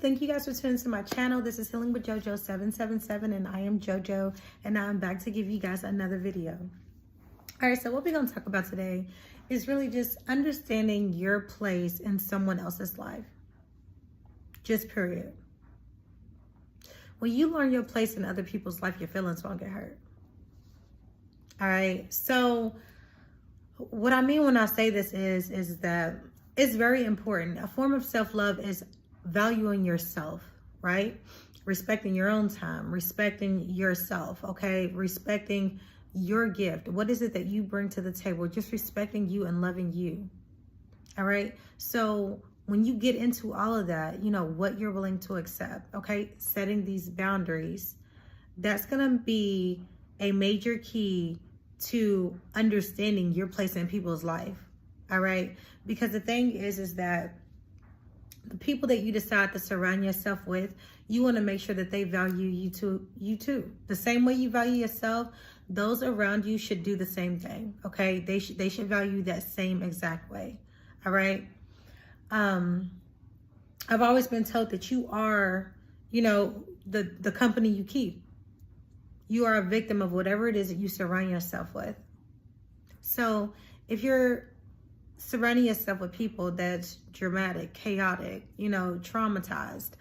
Thank you guys for tuning to my channel. This is Healing with JoJo 777, and I am JoJo, and I'm back to give you guys another video. All right, so what we're going to talk about today is really just understanding your place in someone else's life. Just period. When you learn your place in other people's life, your feelings won't get hurt. All right, so what I mean when I say this is that it's very important. A form of self-love is valuing yourself, right? Respecting your own time, respecting yourself, okay? Respecting your gift. What is it that you bring to the table? Just respecting you and loving you, all right? So when you get into all of that, you know, what you're willing to accept, okay? Setting these boundaries, that's gonna be a major key to understanding your place in people's life, all right? Because the thing is that the people that you decide to surround yourself with, you want to make sure that they value you too. The same way you value yourself, those around you should do the same thing, okay? They should value that same exact way, all right? I've always been told that you are, you know, the company you keep. You are a victim of whatever it is that you surround yourself with. So if you're surrounding yourself with people that's dramatic, chaotic, you know, traumatized,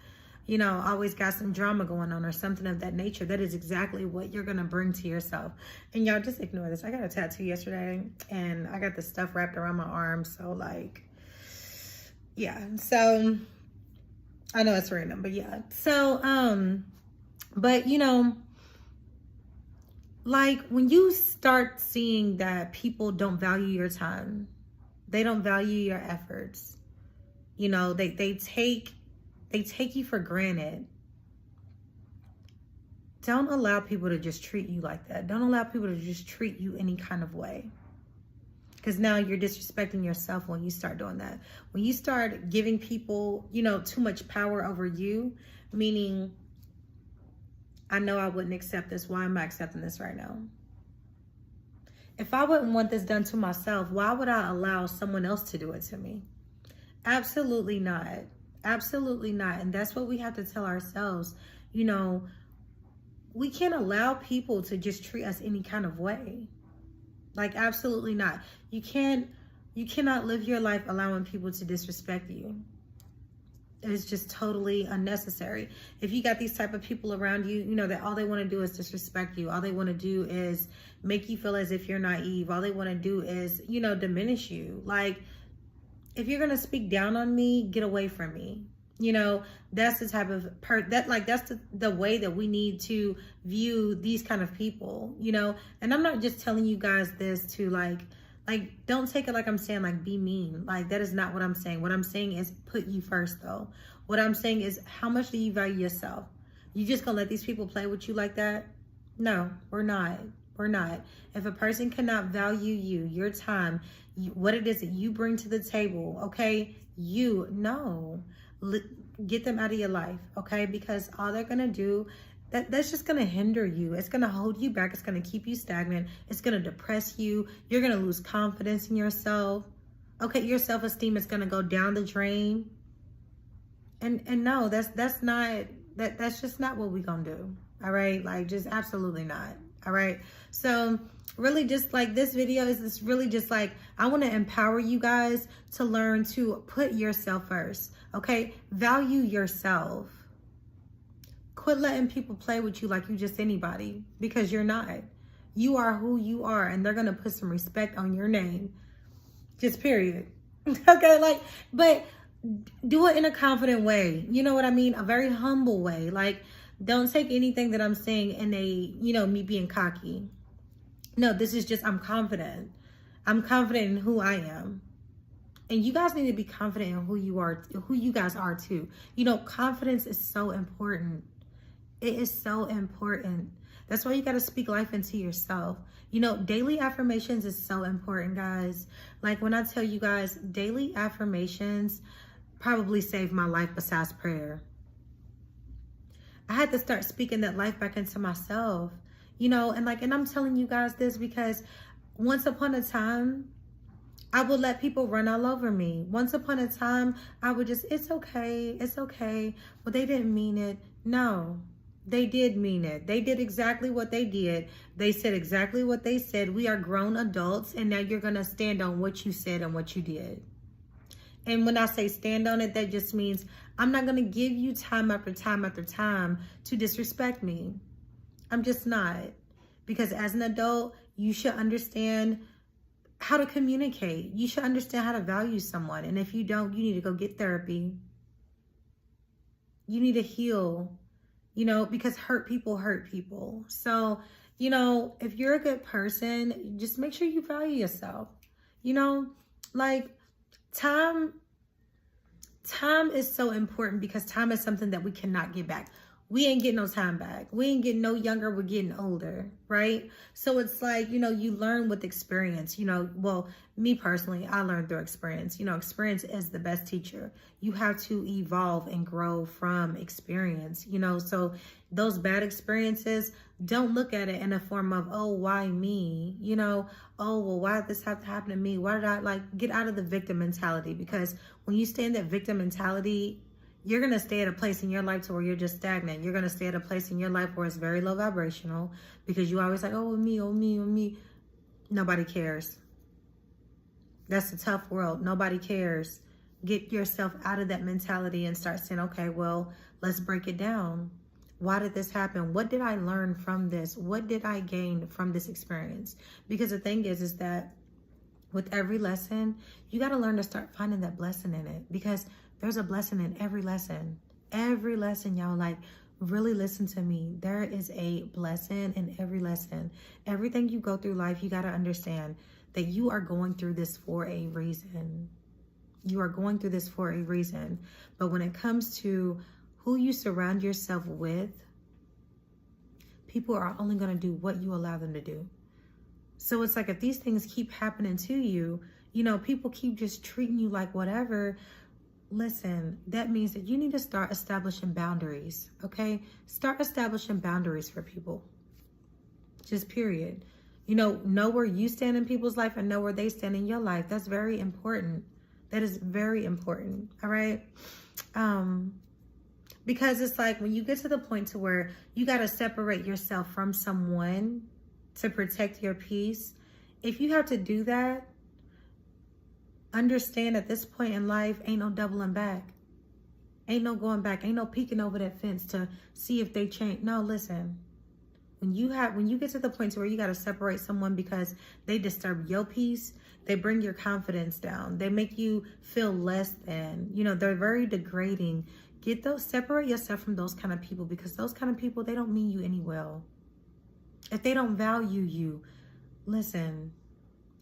you know, always got some drama going on or something of that nature, that is exactly what you're going to bring to yourself. And y'all just ignore this. I got a tattoo yesterday and I got the stuff wrapped around my arm. So like, yeah. So I know it's random, but yeah. So, but you know, like when you start seeing that people don't value your time, they don't value your efforts, you know, they take you for granted. Don't allow people to just treat you like that. Don't allow people to just treat you any kind of way. Because now you're disrespecting yourself when you start doing that. When you start giving people, you know, too much power over you, meaning, I know I wouldn't accept this. Why am I accepting this right now? If I wouldn't want this done to myself, why would I allow someone else to do it to me? Absolutely not. Absolutely not. And that's what we have to tell ourselves. You know, we can't allow people to just treat us any kind of way. Like, absolutely not. You cannot live your life allowing people to disrespect you. It's just totally unnecessary. If you got these type of people around you, you know, that all they want to do is disrespect you. All they want to do is make you feel as if you're naive. All they want to do is, you know, diminish you. Like, if you're going to speak down on me, get away from me. You know, that's the type of that's the way that we need to view these kind of people, you know. And I'm not just telling you guys this to like, don't take it like I'm saying, like, be mean. Like, that is not what I'm saying. What I'm saying is put you first, though. What I'm saying is, how much do you value yourself? You just gonna let these people play with you like that? No, we're not. We're not. If a person cannot value you, your time, what it is that you bring to the table, okay? Get them out of your life, okay? Because all they're gonna do, that's just going to hinder you. It's going to hold you back. It's going to keep you stagnant. It's going to depress you. You're going to lose confidence in yourself. Okay, your self-esteem is going to go down the drain. And no, that's just not what we're going to do. All right? Like, just absolutely not. All right? So really, just like this video is really just like, I want to empower you guys to learn to put yourself first. Okay? Value yourself. Quit letting people play with you like you just anybody, because you're not. You are who you are, and they're going to put some respect on your name. Just period. Okay, like, but do it in a confident way. You know what I mean? A very humble way. Like, don't take anything that I'm saying in a, you know, me being cocky. No, this is just, I'm confident. I'm confident in who I am. And you guys need to be confident in who you are, who you guys are too. You know, confidence is so important. It is so important. That's why you got to speak life into yourself. You know, daily affirmations is so important, guys. Like, when I tell you guys, daily affirmations probably saved my life besides prayer. I had to start speaking that life back into myself, you know, and I'm telling you guys this because once upon a time, I would let people run all over me. Once upon a time, I would just, it's okay, it's okay. But they didn't mean it. No, they did mean it. They did exactly what they did. They said exactly what they said. We are grown adults, and now you're going to stand on what you said and what you did. And when I say stand on it, that just means I'm not going to give you time after time after time to disrespect me. I'm just not. Because as an adult, you should understand how to communicate. You should understand how to value someone. And if you don't, you need to go get therapy. You need to heal, because hurt people. So, if you're a good person, just make sure you value yourself. Like time is so important because time is something that we cannot get back. We ain't getting no time back. We ain't getting no younger. We're getting older, right? So it's like, you learn with experience. Well, me personally, I learned through experience. Experience is the best teacher. You have to evolve and grow from experience, so those bad experiences, don't look at it in a form of, oh, why me? Oh, well, why did this have to happen to me? Why did I get out of the victim mentality? Because when you stay in that victim mentality, you're going to stay at a place in your life to where you're just stagnant. You're going to stay at a place in your life where it's very low vibrational because you always like, oh, me, oh, me, oh, me. Nobody cares. That's a tough world. Nobody cares. Get yourself out of that mentality and start saying, okay, well, let's break it down. Why did this happen? What did I learn from this? What did I gain from this experience? Because the thing is that with every lesson, you got to learn to start finding that blessing in it, because there's a blessing in every lesson. Every lesson, y'all, really listen to me. There is a blessing in every lesson. Everything you go through life, you got to understand that you are going through this for a reason. You are going through this for a reason. But when it comes to who you surround yourself with, people are only going to do what you allow them to do. So it's like if these things keep happening to you, people keep just treating you like whatever. Listen, that means that you need to start establishing boundaries, okay? Start establishing boundaries for people. Just period. Know where you stand in people's life and know where they stand in your life. That's very important. That is very important, all right? Because it's like when you get to the point to where you got to separate yourself from someone to protect your peace, if you have to do that, understand at this point in life, ain't no doubling back. Ain't no going back. Ain't no peeking over that fence to see if they change. No, listen. When you get to the point to where you got to separate someone because they disturb your peace, they bring your confidence down. They make you feel less than. They're very degrading. Separate yourself from those kind of people, because those kind of people, they don't mean you any well. If they don't value you, listen.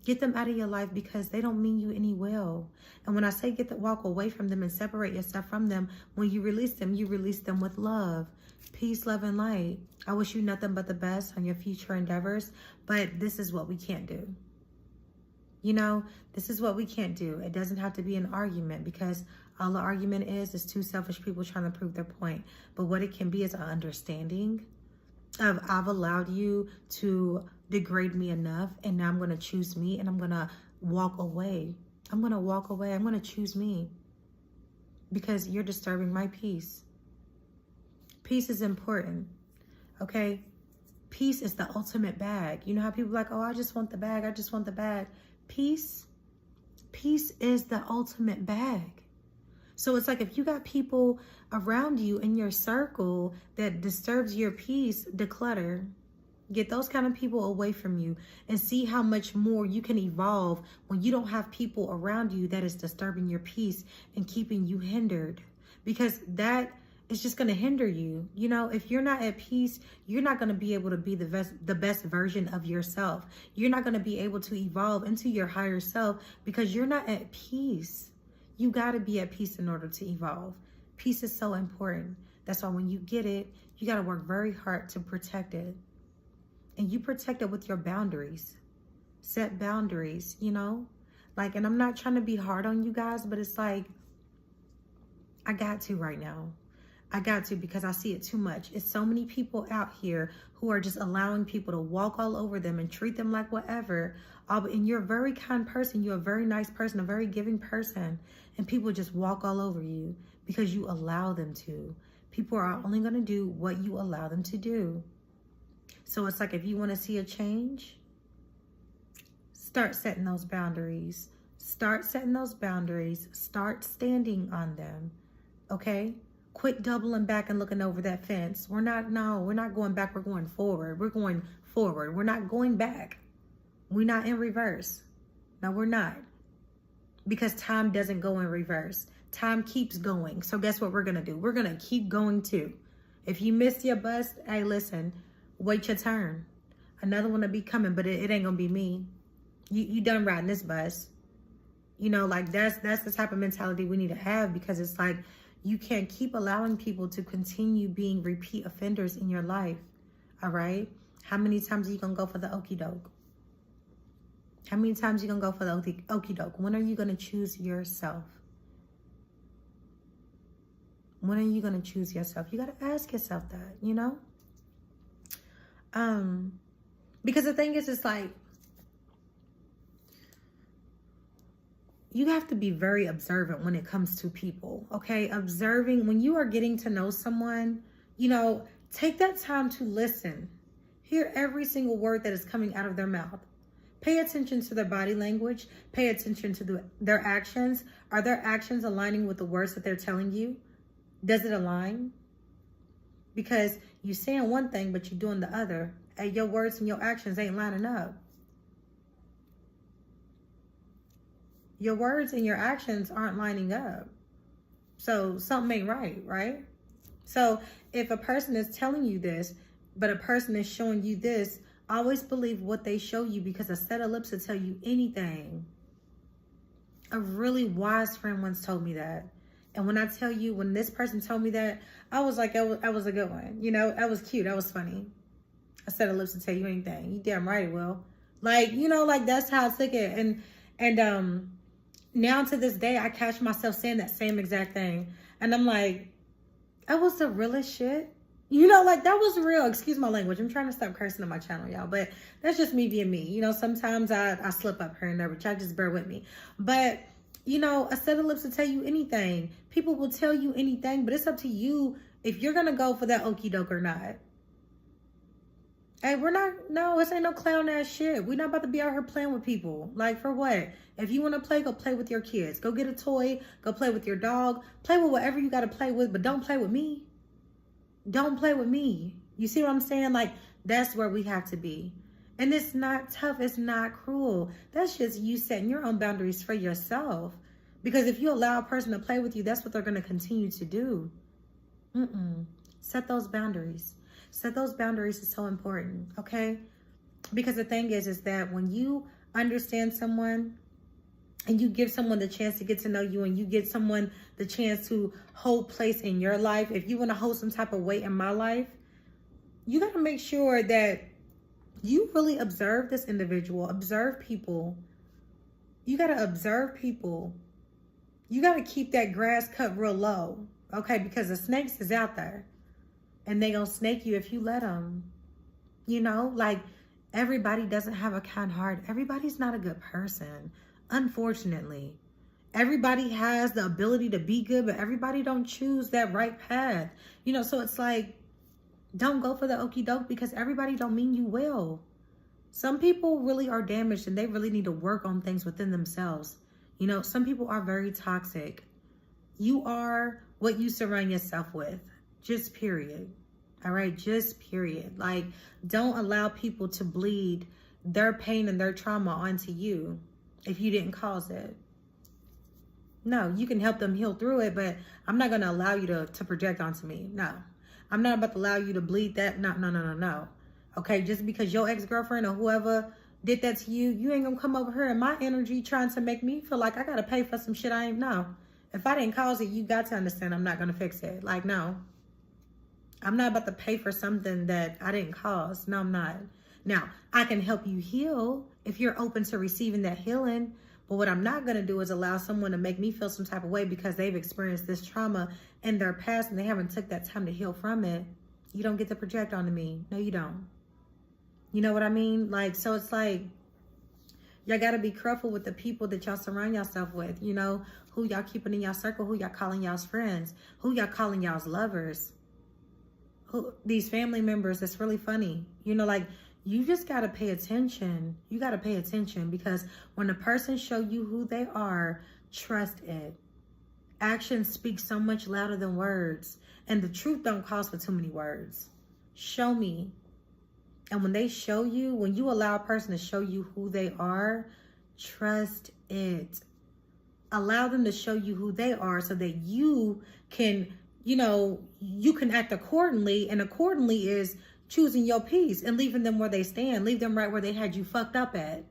Get them out of your life because they don't mean you any well. And when I say walk away from them and separate yourself from them, when you release them with love, peace, love, and light. I wish you nothing but the best on your future endeavors, but this is what we can't do. This is what we can't do. It doesn't have to be an argument, because all the argument is two selfish people trying to prove their point. But what it can be is an understanding of, I've allowed you to degrade me enough, and now I'm going to choose me, and I'm going to walk away. I'm going to choose me, because you're disturbing my peace. Peace is important, okay? Peace is the ultimate bag. You know how people are like, oh, I just want the bag. I just want the bag. Peace is the ultimate bag. So it's like if you got people around you in your circle that disturbs your peace, declutter. Get those kind of people away from you and see how much more you can evolve when you don't have people around you that is disturbing your peace and keeping you hindered. Because that is just going to hinder you. If you're not at peace, you're not going to be able to be the best version of yourself. You're not going to be able to evolve into your higher self because you're not at peace. You got to be at peace in order to evolve. Peace is so important. That's why when you get it, you got to work very hard to protect it. And you protect it with your boundaries. Set boundaries, and I'm not trying to be hard on you guys, but it's like, I got to right now. I got to, because I see it too much. It's so many people out here who are just allowing people to walk all over them and treat them like whatever. And you're a very kind person. You're a very nice person, a very giving person. And people just walk all over you because you allow them to. People are only going to do what you allow them to do. So it's like, if you want to see a change, start setting those boundaries. Start setting those boundaries. Start standing on them. Okay? Quit doubling back and looking over that fence. We're not going back. We're going forward. We're going forward. We're not going back. We're not in reverse. No, we're not. Because time doesn't go in reverse. Time keeps going. So guess what we're going to do? We're going to keep going too. If you missed your bus, hey, listen, wait your turn. Another one will be coming, but it ain't going to be me. You done riding this bus. You know, like that's the type of mentality we need to have, because it's like, you can't keep allowing people to continue being repeat offenders in your life. All right? How many times are you going to go for the okie doke? How many times are you going to go for the okie doke? When are you going to choose yourself? When are you going to choose yourself? You got to ask yourself that, you know? Because the thing is, it's like, you have to be very observant when it comes to people, okay? Observing, when you are getting to know someone, you know, take that time to listen. Hear every single word that is coming out of their mouth. Pay attention to their body language. Pay attention to their actions. Are their actions aligning with the words that they're telling you? Does it align? Because you're saying one thing, but you're doing the other. And your words and your actions ain't lining up. Your words and your actions aren't lining up. So something ain't right, right? So if a person is telling you this, but a person is showing you this, always believe what they show you, because a set of lips will tell you anything. A really wise friend once told me that. And when I tell you, when this person told me that, I was like, that was a good one. You know, that was cute. That was funny. A set of lips will tell you anything. You damn right it will. Like, you know, like that's how I took it. And now to this day, I catch myself saying that same exact thing. And I'm like, that was the realest shit. You know, like that was real. Excuse my language. I'm trying to stop cursing on my channel, y'all. But that's just me being me. You know, sometimes I slip up here and there, but y'all just bear with me. But, you know, a set of lips will tell you anything. People will tell you anything, but it's up to you if you're going to go for that okie doke or not. Hey, this ain't no clown ass shit. We're not about to be out here playing with people. Like, for what? If you want to play, go play with your kids. Go get a toy. Go play with your dog. Play with whatever you got to play with, but don't play with me. Don't play with me. You see what I'm saying? Like, that's where we have to be. And it's not tough. It's not cruel. That's just you setting your own boundaries for yourself. Because if you allow a person to play with you, that's what they're going to continue to do. Set those boundaries. Set those boundaries is so important, okay? Because the thing is that when you understand someone and you give someone the chance to get to know you, and you give someone the chance to hold place in your life, if you want to hold some type of weight in my life, you got to make sure that you really observe this individual. Observe people. You got to observe people. You got to keep that grass cut real low, okay? Because the snakes is out there. And they gonna snake you if you let them. You know, like, everybody doesn't have a kind heart. Everybody's not a good person, unfortunately. Everybody has the ability to be good, but everybody don't choose that right path. You know, so it's like, don't go for the okie doke, because everybody don't mean you well. Some people really are damaged, and they really need to work on things within themselves. You know, some people are very toxic. You are what you surround yourself with. Just period. All right, just period. Like, don't allow people to bleed their pain and their trauma onto you if you didn't cause it. No, you can help them heal through it, but I'm not going to allow you to project onto me. No, I'm not about to allow you to bleed that. No. Okay, just because your ex-girlfriend or whoever did that to you, you ain't going to come over here in my energy trying to make me feel like I got to pay for some shit I ain't know. If I didn't cause it, you got to understand I'm not going to fix it. Like, no. I'm not about to pay for something that I didn't cause. No, I'm not. Now, I can help you heal if you're open to receiving that healing, But what I'm not going to do is allow someone to make me feel some type of way because they've experienced this trauma in their past and they haven't took that time to heal from it. You don't get to project onto me. No, you don't. You know what I mean? Like, so it's like, y'all got to be careful with the people that y'all surround yourself with. You know, who y'all keeping in y'all circle, who y'all calling y'all's friends, who y'all calling y'all's lovers, who these family members. That's really funny. You know, like, you just got to pay attention. You got to pay attention because when a person show you who they are, trust it. Actions speak so much louder than words. And the truth don't cost for too many words. Show me. And when they show you, when you allow a person to show you who they are, trust it. Allow them to show you who they are so that you can, you know, you can act accordingly. And accordingly is choosing your peace and leaving them where they stand. Leave them right where they had you fucked up at.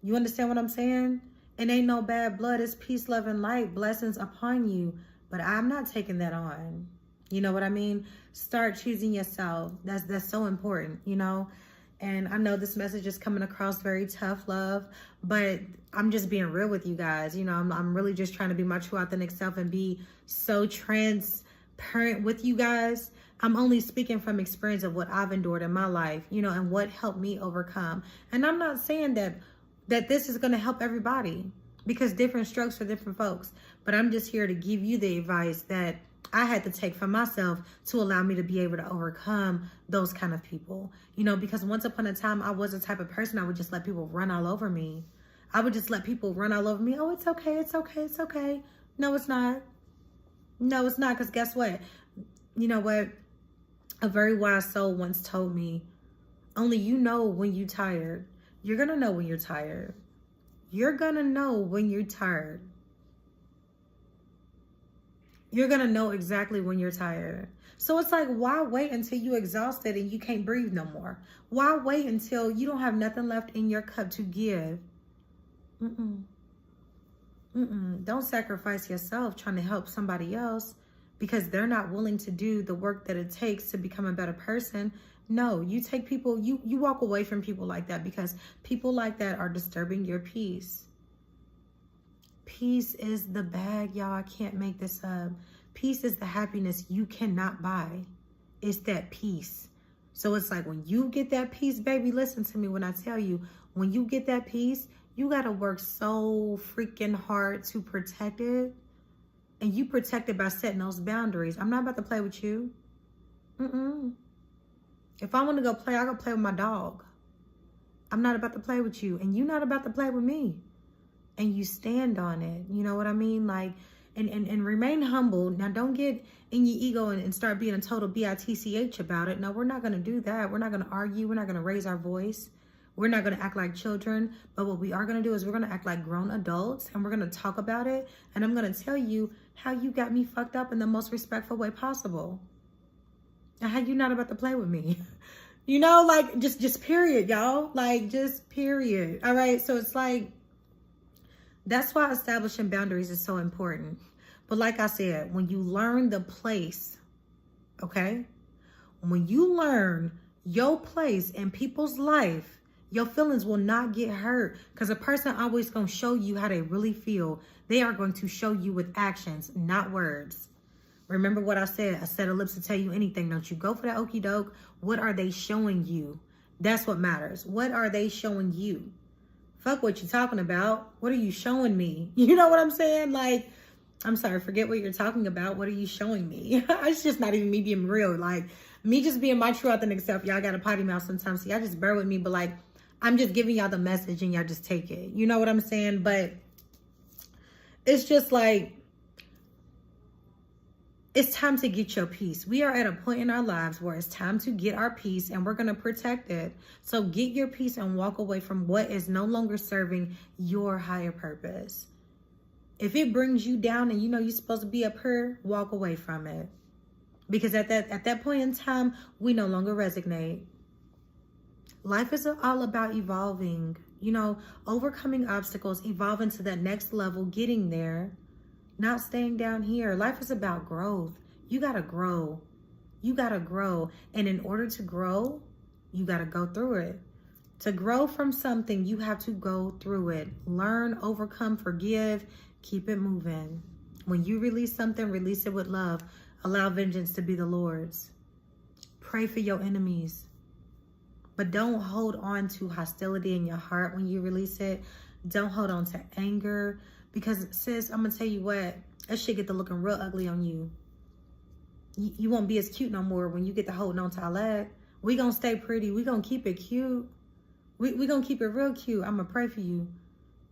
You understand what I'm saying? And ain't no bad blood. It's peace, love, and light. Blessings upon you. But I'm not taking that on. You know what I mean? Start choosing yourself. That's so important, you know? And I know this message is coming across very tough love, but I'm just being real with you guys. You know, I'm really just trying to be my true authentic self and be so transparent with you guys. I'm only speaking from experience of what I've endured in my life, you know, and what helped me overcome. And I'm not saying that this is going to help everybody because different strokes for different folks. But I'm just here to give you the advice that I had to take for myself to allow me to be able to overcome those kind of people. You know, because once upon a time, I was the type of person I would just let people run all over me. I would just let people run all over me. Oh, it's okay. It's okay. It's okay. No, it's not. No, it's not. Because guess what? You know what? A very wise soul once told me, only you know when you're tired. You're going to know when you're tired. You're going to know when you're tired. You're going to know exactly when you're tired. So it's like, why wait until you're exhausted and you can't breathe no more? Why wait until you don't have nothing left in your cup to give? Don't sacrifice yourself trying to help somebody else because they're not willing to do the work that it takes to become a better person. No, you take people, you walk away from people like that because people like that are disturbing your peace. Peace is the bag, y'all. I can't make this up. Peace is the happiness you cannot buy. It's that peace. So it's like when you get that peace, baby, listen to me when I tell you, when you get that peace, you got to work so freaking hard to protect it. And you protect it by setting those boundaries. I'm not about to play with you. If I want to go play, I'll go play with my dog. I'm not about to play with you. And you're not about to play with me. And you stand on it. You know what I mean? Like, and remain humble. Now, don't get in your ego and start being a total bitch about it. No, we're not going to do that. We're not going to argue. We're not going to raise our voice. We're not going to act like children. But what we are going to do is we're going to act like grown adults. And we're going to talk about it. And I'm going to tell you how you got me fucked up in the most respectful way possible. And how you not about to play with me. You know, like, just period, y'all. Like, just period. All right? So it's like, that's why establishing boundaries is so important. But like I said, when you learn the place, okay? When you learn your place in people's life, your feelings will not get hurt because a person always going to show you how they really feel. They are going to show you with actions, not words. Remember what I said, a set of lips to tell you anything. Don't you go for that okie doke. What are they showing you? That's what matters. What are they showing you? Fuck what you're talking about. What are you showing me? You know what I'm saying? Like, I'm sorry, forget what you're talking about. What are you showing me? It's just not even me being real. Like, me just being my true authentic self. Y'all got a potty mouth sometimes, so y'all just bear with me. But like, I'm just giving y'all the message and y'all just take it. You know what I'm saying? But it's just like, it's time to get your peace. We are at a point in our lives where it's time to get our peace and we're going to protect it. So get your peace and walk away from what is no longer serving your higher purpose. If it brings you down and you know you're supposed to be up here, walk away from it. Because at that point in time, we no longer resonate. Life is all about evolving, you know, overcoming obstacles, evolving to that next level, getting there. Not staying down here. Life is about growth. You got to grow. You got to grow. And in order to grow, you got to go through it. To grow from something, you have to go through it. Learn, overcome, forgive, keep it moving. When you release something, release it with love. Allow vengeance to be the Lord's. Pray for your enemies. But don't hold on to hostility in your heart when you release it. Don't hold on to anger. Because, sis, I'm going to tell you what, that shit get to looking real ugly on you. You won't be as cute no more when you get to holding on to all that. We going to stay pretty. We going to keep it cute. We going to keep it real cute. I'm going to pray for you.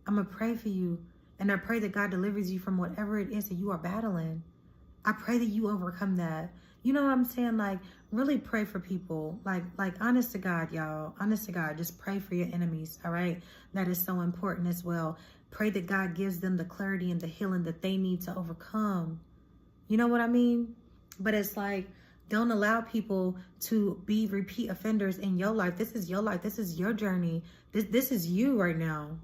I'm going to pray for you. And I pray that God delivers you from whatever it is that you are battling. I pray that you overcome that. You know what I'm saying? Like, really pray for people. Like honest to God, y'all. Honest to God. Just pray for your enemies, all right? That is so important as well. Pray that God gives them the clarity and the healing that they need to overcome. You know what I mean? But it's like, don't allow people to be repeat offenders in your life. This is your life. This is your journey. This is you right now.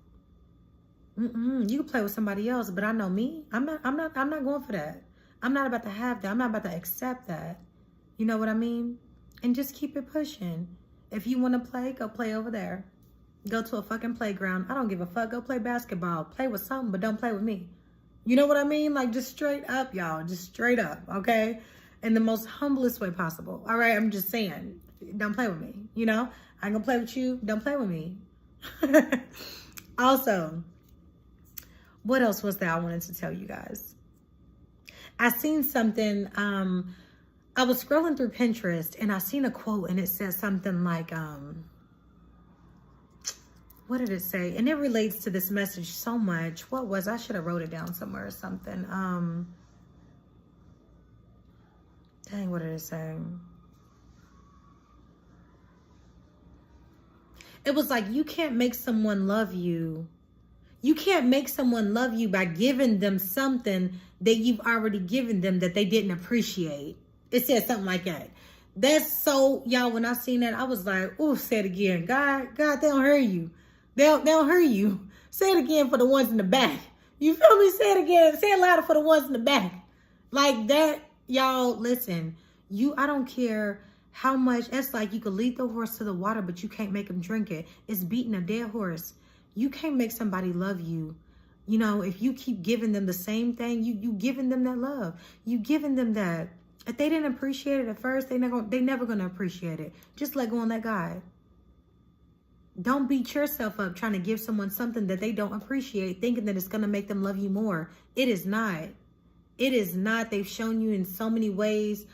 You can play with somebody else, but I know me. I'm not going for that. I'm not about to have that. I'm not about to accept that. You know what I mean? And just keep it pushing. If you want to play, go play over there. Go to a fucking playground. I don't give a fuck. Go play basketball. Play with something, but don't play with me. You know what I mean? Like, just straight up, y'all. Just straight up, okay? In the most humblest way possible. All right, I'm just saying, don't play with me. You know, I ain't gonna play with you. Don't play with me. Also, what else was that I wanted to tell you guys? I seen something. I was scrolling through Pinterest and I seen a quote and it said something like, what did it say? And it relates to this message so much. What was, I should have wrote it down somewhere or something. Dang, what did it say? It was like, you can't make someone love you. You can't make someone love you by giving them something that you've already given them that they didn't appreciate. It said something like that. That's so, y'all, when I seen that, I was like, oh, say it again. God, they don't hear you. They don't hear you. Say it again for the ones in the back. You feel me? Say it again. Say it louder for the ones in the back. Like that. Y'all, listen, I don't care how much, it's like you could lead the horse to the water, but you can't make him drink it. It's beating a dead horse. You can't make somebody love you. You know, if you keep giving them the same thing, you giving them that love. You giving them that. If they didn't appreciate it at first, they never gonna appreciate it. Just let go and let God. Don't beat yourself up trying to give someone something that they don't appreciate, thinking that it's gonna make them love you more. It is not. It is not. They've shown you in so many ways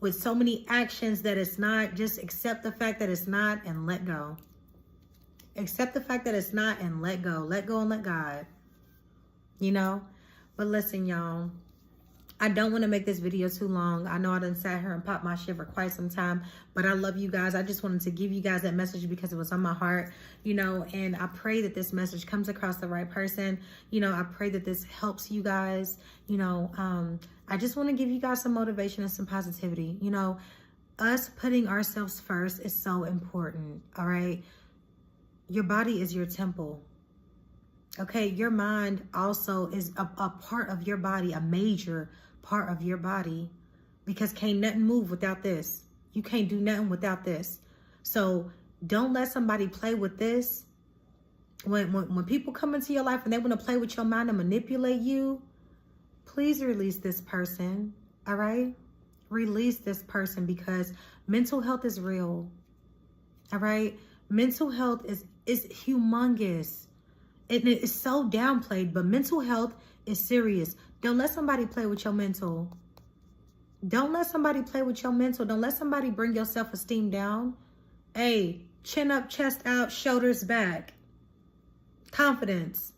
with so many actions that it's not. Just accept the fact that it's not and let go. Accept the fact that it's not and let go. Let go and let God. You know? But listen, y'all. I don't want to make this video too long. I know I done sat here and popped my shit for quite some time, but I love you guys. I just wanted to give you guys that message because it was on my heart, you know, and I pray that this message comes across the right person. You know, I pray that this helps you guys. You know, I just want to give you guys some motivation and some positivity. You know, us putting ourselves first is so important. All right. Your body is your temple. Okay. Your mind also is a part of your body, a major part of your body, because can't nothing move without this. You can't do nothing without this. So don't let somebody play with this. When people come into your life and they want to play with your mind and manipulate you, please release this person. All right? Release this person, because mental health is real. All right? Mental health is humongous. It is so downplayed, but mental health is serious. Don't let somebody play with your mental. Don't let somebody play with your mental. Don't let somebody bring your self-esteem down. Hey, chin up, chest out, shoulders back. Confidence.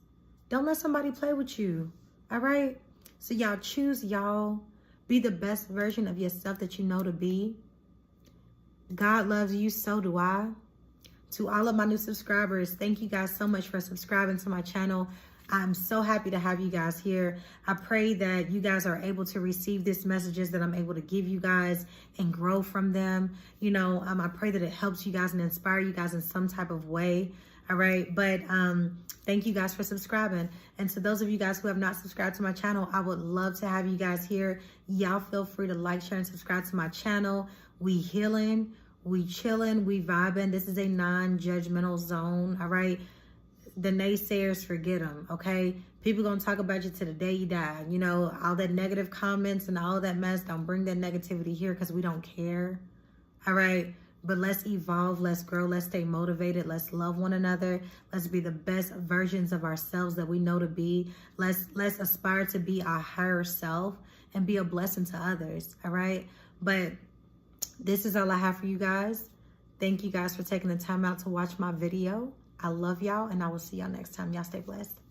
Don't let somebody play with you. All right? So y'all choose y'all. Be the best version of yourself that you know to be. God loves you, so do I. To all of my new subscribers, thank you guys so much for subscribing to my channel. I'm so happy to have you guys here. I pray that you guys are able to receive these messages that I'm able to give you guys and grow from them. You know, I pray that it helps you guys and inspire you guys in some type of way. All right. But thank you guys for subscribing. And to those of you guys who have not subscribed to my channel, I would love to have you guys here. Y'all feel free to like, share, and subscribe to my channel. We healing. We chilling, we vibing. This is a non-judgmental zone, all right? The naysayers, forget them, okay? People gonna talk about you to the day you die. You know, all that negative comments and all that mess, don't bring that negativity here because we don't care, all right? But let's evolve, let's grow, let's stay motivated, let's love one another. Let's be the best versions of ourselves that we know to be. Let's aspire to be our higher self and be a blessing to others, all right? But this is all I have for you guys. Thank you guys for taking the time out to watch my video. I love y'all, and I will see y'all next time. Y'all stay blessed.